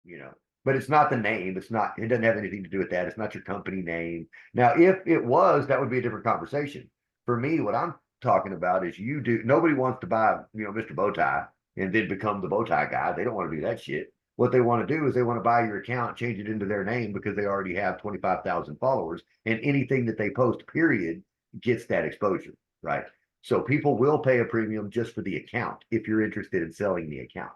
you know. But it's not the name. It's not, it doesn't have anything to do with that. It's not your company name. Now, if it was, that would be a different conversation. For me, what I'm talking about is you do, nobody wants to buy, Mr. Bowtie and then become the Bowtie guy. They don't want to do that shit. What they want to do is they want to buy your account, change it into their name because they already have 25,000 followers, and anything that they post, period, gets that exposure, right? So people will pay a premium just for the account if you're interested in selling the account.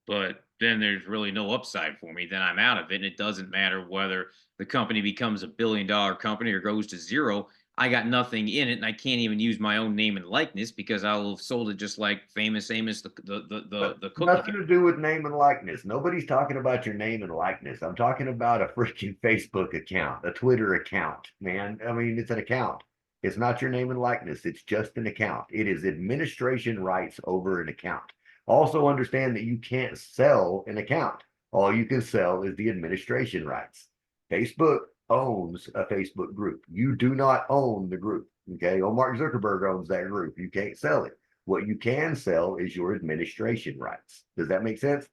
But then there's really no upside for me. Then I'm out of it. And it doesn't matter whether the company becomes $1 billion company or goes to zero. I got nothing in it, and I can't even use my own name and likeness because I'll have sold it just like Famous Amos, the cookie Nothing guy. to do with name and likeness. Nobody's talking about your name and likeness. I'm talking about a freaking Facebook account, a Twitter account, man. I mean, it's an account. It's not your name and likeness. It's just an account. It is administration rights over an account. Also, understand that you can't sell an account. All you can sell is the administration rights. Facebook owns a Facebook group. You do not own the group. Okay. Well, Mark Zuckerberg owns that group. You can't sell it. What you can sell is your administration rights. Does that make sense?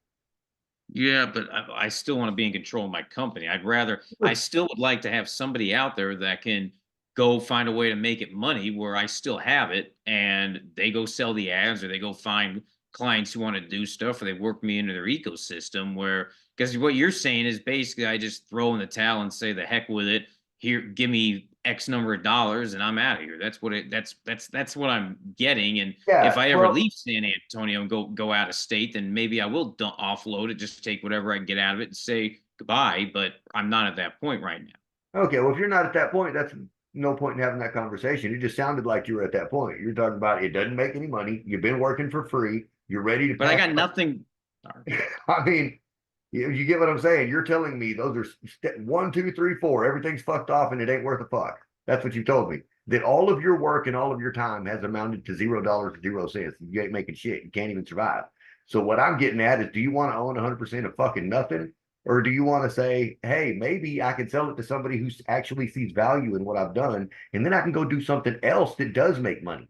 Yeah, but I still want to be in control of my company. I still would like to have somebody out there that can go find a way to make it money where I still have it and they go sell the ads or they go find clients who want to do stuff or they work me into their ecosystem where, because what you're saying is basically I just throw in the towel and say the heck with it. Here, give me X number of dollars and I'm out of here. That's what I'm getting. And if Yeah. I ever Well, leave San Antonio and go out of state, then maybe I will offload it, just take whatever I can get out of it and say goodbye. But I'm not at that point right now. okay. Well, if you're not at that point, that's no point in having that conversation. It just sounded like you were at that point. You're talking about it doesn't make any money. You've been working for free. You're ready to But I pack got up. nothing. Sorry. I mean, you get what I'm saying? You're telling me those are one, two, three, four. Everything's fucked off and it ain't worth a fuck. That's what you told me. That all of your work and all of your time has amounted to $0, 0 cents. You ain't making shit. You can't even survive. So what I'm getting at is, do you want to own 100% of fucking nothing? Or do you want to say, hey, maybe I can sell it to somebody who actually sees value in what I've done, and then I can go do something else that does make money?